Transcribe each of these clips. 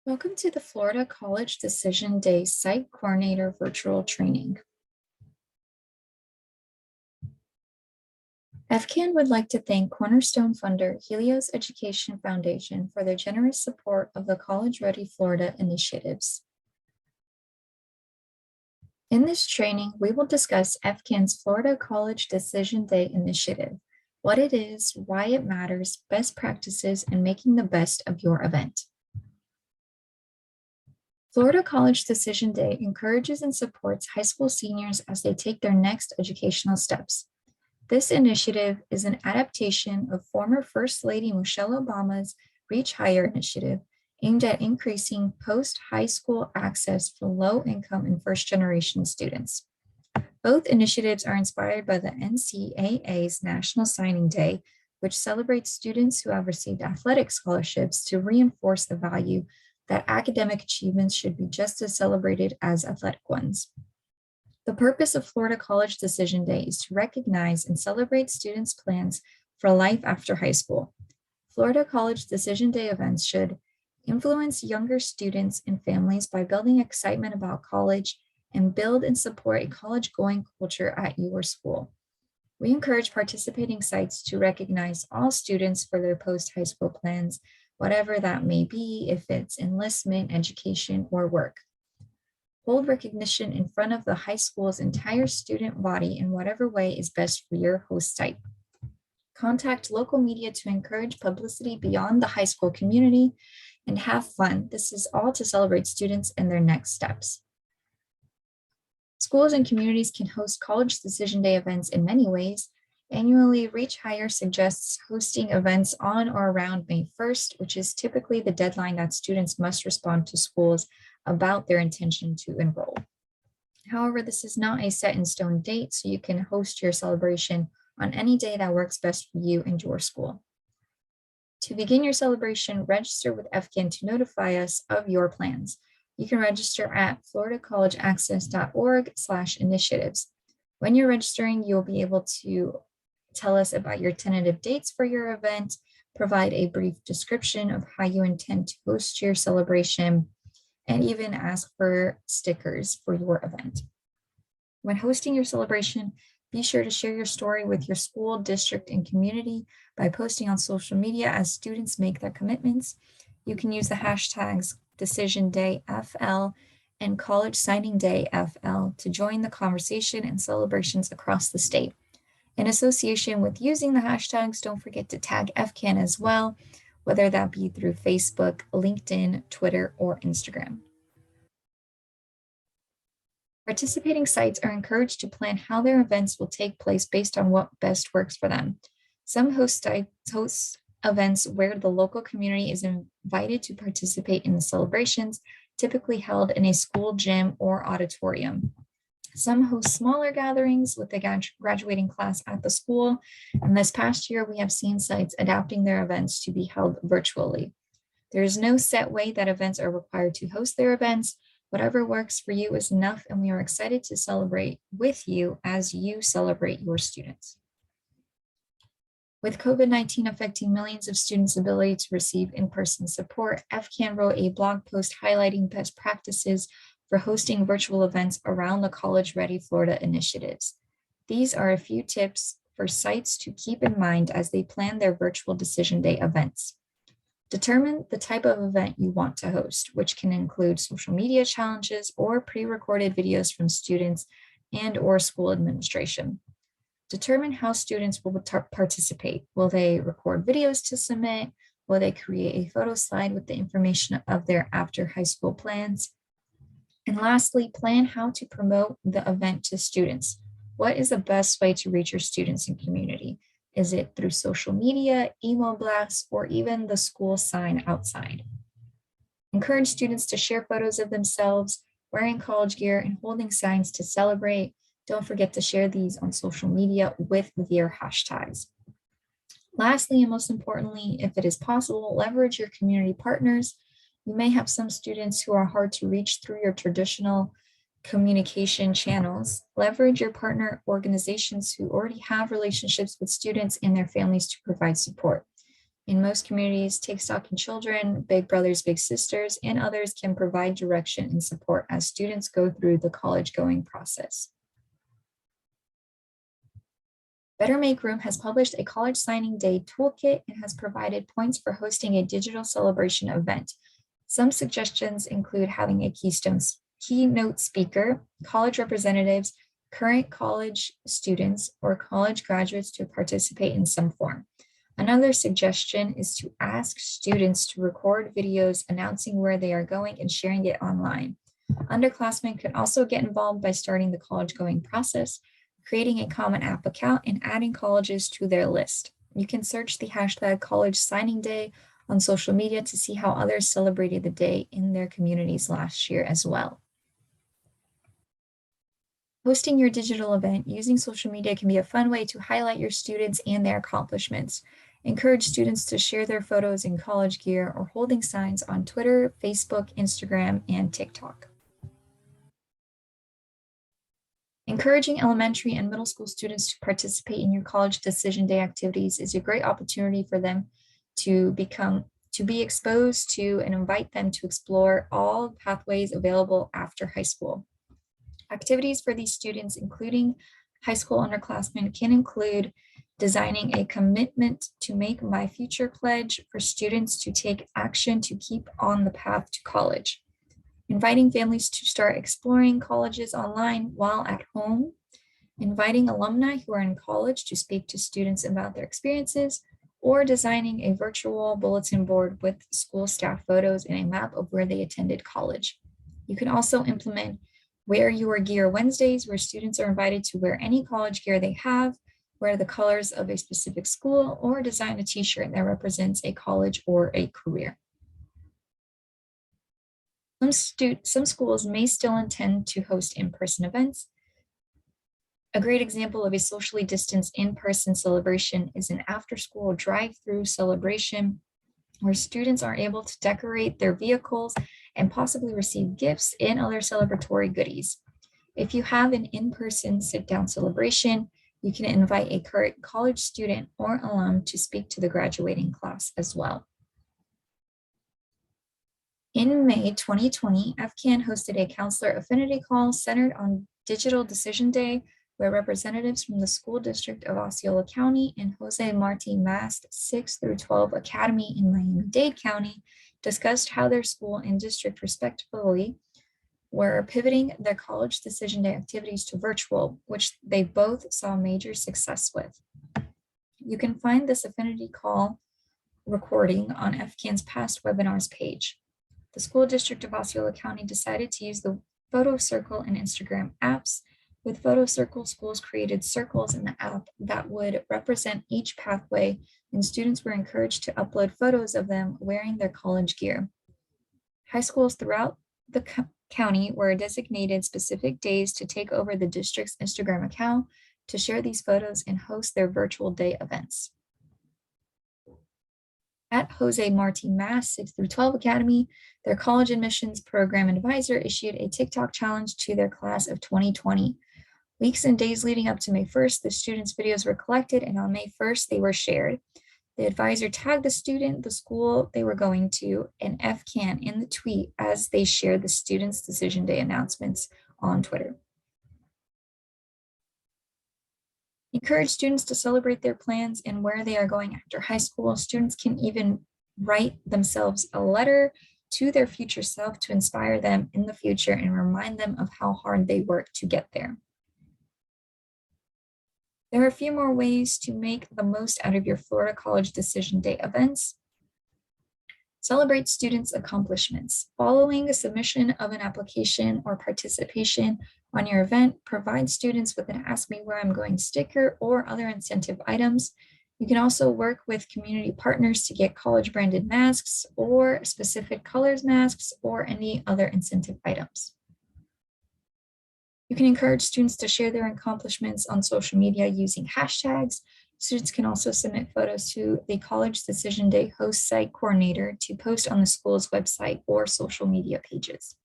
Welcome to the Florida College Decision Day Site Coordinator Virtual Training. FCAN would like to thank Cornerstone funder Helios Education Foundation for their generous support of the College Ready Florida initiatives. In this training, we will discuss FCAN's Florida College Decision Day initiative, what it is, why it matters, best practices, and making the best of your event. Florida College Decision Day encourages and supports high school seniors as they take their next educational steps. This initiative is an adaptation of former First Lady Michelle Obama's Reach Higher initiative, aimed at increasing post-high school access for low-income and first-generation students. Both initiatives are inspired by the NCAA's National Signing Day, which celebrates students who have received athletic scholarships to reinforce the value that academic achievements should be just as celebrated as athletic ones. The purpose of Florida College Decision Day is to recognize and celebrate students' plans for life after high school. Florida College Decision Day events should influence younger students and families by building excitement about college and build and support a college-going culture at your school. We encourage participating sites to recognize all students for their post-high school plans, whatever that may be, if it's enlistment, education, or work. Hold recognition in front of the high school's entire student body in whatever way is best for your host site. Contact local media to encourage publicity beyond the high school community and have fun. This is all to celebrate students and their next steps. Schools and communities can host College Decision Day events in many ways. Annually, Reach Higher suggests hosting events on or around May 1st, which is typically the deadline that students must respond to schools about their intention to enroll. However, this is not a set in stone date, so you can host your celebration on any day that works best for you and your school. To begin your celebration, register with FCAN to notify us of your plans. You can register at floridacollegeaccess.org/initiatives. When you're registering, you'll be able to tell us about your tentative dates for your event, provide a brief description of how you intend to host your celebration, and even ask for stickers for your event. When hosting your celebration, be sure to share your story with your school, district, and community by posting on social media as students make their commitments. You can use the hashtags DecisionDayFL and College Signing Day FL to join the conversation and celebrations across the state. In association with using the hashtags, don't forget to tag FCAN as well, whether that be through Facebook, LinkedIn, Twitter, or Instagram. Participating sites are encouraged to plan how their events will take place based on what best works for them. Some host events where the local community is invited to participate in the celebrations, typically held in a school gym or auditorium. Some host smaller gatherings with the graduating class at the school, and this past year we have seen sites adapting their events to be held virtually. There is no set way that events are required to host their events. Whatever works for you is enough, and we are excited to celebrate with you as you celebrate your students. With COVID-19 affecting millions of students' ability to receive in-person support, FCAN wrote a blog post highlighting best practices for hosting virtual events around the College Ready Florida initiatives. These are a few tips for sites to keep in mind as they plan their virtual Decision Day events. Determine the type of event you want to host, which can include social media challenges or pre-recorded videos from students and/or school administration. Determine how students will participate. Will they record videos to submit? Will they create a photo slide with the information of their after high school plans? And lastly, plan how to promote the event to students. What is the best way to reach your students and community? Is it through social media, email blasts, or even the school sign outside? Encourage students to share photos of themselves wearing college gear and holding signs to celebrate. Don't forget to share these on social media with their hashtags. Lastly, and most importantly, if it is possible, leverage your community partners. You may have some students who are hard to reach through your traditional communication channels. Leverage your partner organizations who already have relationships with students and their families to provide support. In most communities, Take Stock in Children, Big Brothers Big Sisters, and others can provide direction and support as students go through the college going process. Better Make Room has published a college signing day toolkit and has provided points for hosting a digital celebration event. Some suggestions include having a keynote speaker, college representatives, current college students, or college graduates to participate in some form. Another suggestion is to ask students to record videos announcing where they are going and sharing it online. Underclassmen could also get involved by starting the college going process, creating a common app account, and adding colleges to their list. You can search the hashtag college signing day on social media to see how others celebrated the day in their communities last year as well. Hosting your digital event using social media can be a fun way to highlight your students and their accomplishments. Encourage students to share their photos in college gear or holding signs on Twitter, Facebook, Instagram, and TikTok. Encouraging elementary and middle school students to participate in your college decision day activities is a great opportunity for them to be exposed to and invite them to explore all pathways available after high school. Activities for these students, including high school underclassmen, can include designing a commitment to make my future pledge for students to take action to keep on the path to college, inviting families to start exploring colleges online while at home, inviting alumni who are in college to speak to students about their experiences, or designing a virtual bulletin board with school staff photos and a map of where they attended college. You can also implement Wear Your Gear Wednesdays, where students are invited to wear any college gear they have, wear the colors of a specific school, or design a t-shirt that represents a college or a career. Some schools may still intend to host in-person events. A great example of a socially distanced in-person celebration is an after-school drive-through celebration where students are able to decorate their vehicles and possibly receive gifts and other celebratory goodies. If you have an in-person sit-down celebration, you can invite a current college student or alum to speak to the graduating class as well. In May 2020, FCAN hosted a counselor affinity call centered on Digital Decision Day, where representatives from the School District of Osceola County and Jose Marti Mast 6 through 12 Academy in Miami-Dade County discussed how their school and district respectively were pivoting their college decision day activities to virtual, which they both saw major success with. You can find this affinity call recording on FCAN's past webinars page. The School District of Osceola County decided to use the Photo Circle and Instagram apps. With Photo Circle, schools created circles in the app that would represent each pathway, and students were encouraged to upload photos of them wearing their college gear. High schools throughout the county were designated specific days to take over the district's Instagram account to share these photos and host their virtual day events. At Jose Marti Mast 6 through 12 Academy, their college admissions program advisor issued a TikTok challenge to their class of 2020. Weeks and days leading up to May 1st, the students' videos were collected, and on May 1st, they were shared. The advisor tagged the student, the school they were going to, and FCAN in the tweet as they shared the students' decision day announcements on Twitter. Encourage students to celebrate their plans and where they are going after high school. Students can even write themselves a letter to their future self to inspire them in the future and remind them of how hard they worked to get there. There are a few more ways to make the most out of your Florida College Decision Day events. Celebrate students' accomplishments. Following the submission of an application or participation on your event, provide students with an Ask Me Where I'm Going sticker or other incentive items. You can also work with community partners to get college branded masks or specific colors masks or any other incentive items. You can encourage students to share their accomplishments on social media using hashtags. Students can also submit photos to the College Decision Day host site coordinator to post on the school's website or social media pages.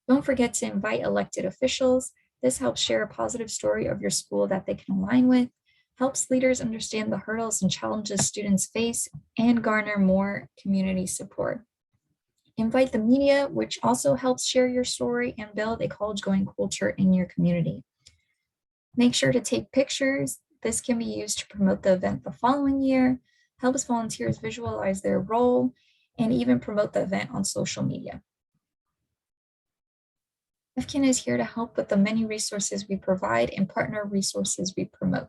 Don't forget to invite elected officials. This helps share a positive story of your school that they can align with. helps leaders understand the hurdles and challenges students face, and garner more community support. Invite the media, which also helps share your story and build a college-going culture in your community. Make sure to take pictures. This can be used to promote the event the following year, helps volunteers visualize their role, and even promote the event on social media. FCAN is here to help with the many resources we provide and partner resources we promote.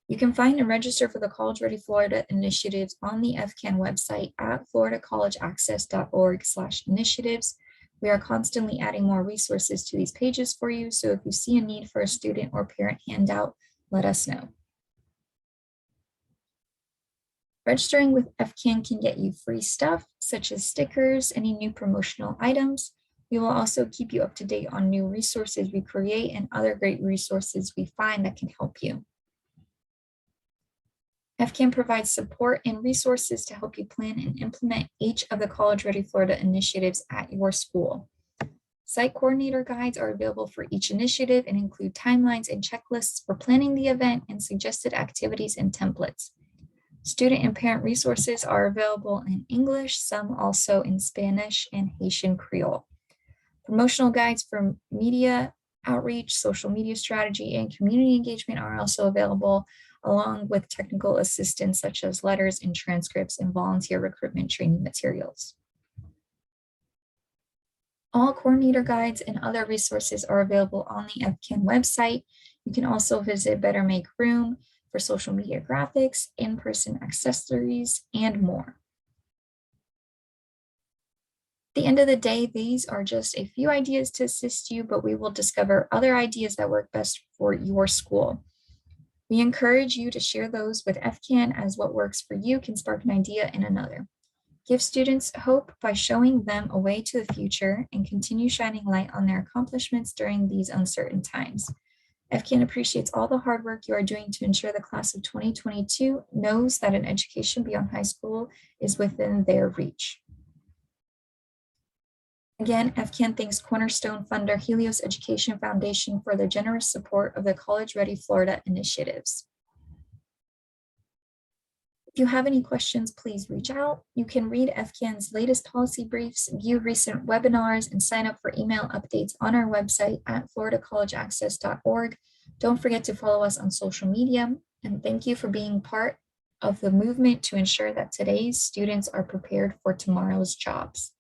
You can find and register for the College Ready Florida initiatives on the FCAN website at floridacollegeaccess.org/initiatives. We are constantly adding more resources to these pages for you, so if you see a need for a student or parent handout, let us know. Registering with FCAN can get you free stuff, such as stickers, any new promotional items. We will also keep you up to date on new resources we create and other great resources we find that can help you. FCAN provides support and resources to help you plan and implement each of the College Ready Florida initiatives at your school. Site coordinator guides are available for each initiative and include timelines and checklists for planning the event and suggested activities and templates. Student and parent resources are available in English, some also in Spanish and Haitian Creole. Promotional guides for media outreach, social media strategy, and community engagement are also available, along with technical assistance such as letters and transcripts and volunteer recruitment training materials. All coordinator guides and other resources are available on the FCAN website. You can also visit Better Make Room for social media graphics, in-person accessories, and more. At the end of the day, these are just a few ideas to assist you, but we will discover other ideas that work best for your school. We encourage you to share those with FCAN, as what works for you can spark an idea in another. Give students hope by showing them a way to the future and continue shining light on their accomplishments during these uncertain times. FCAN appreciates all the hard work you are doing to ensure the class of 2022 knows that an education beyond high school is within their reach. Again, FCAN thanks Cornerstone funder Helios Education Foundation for their generous support of the College Ready Florida initiatives. If you have any questions, please reach out. You can read FCAN's latest policy briefs, view recent webinars, and sign up for email updates on our website at floridacollegeaccess.org. Don't forget to follow us on social media, and thank you for being part of the movement to ensure that today's students are prepared for tomorrow's jobs.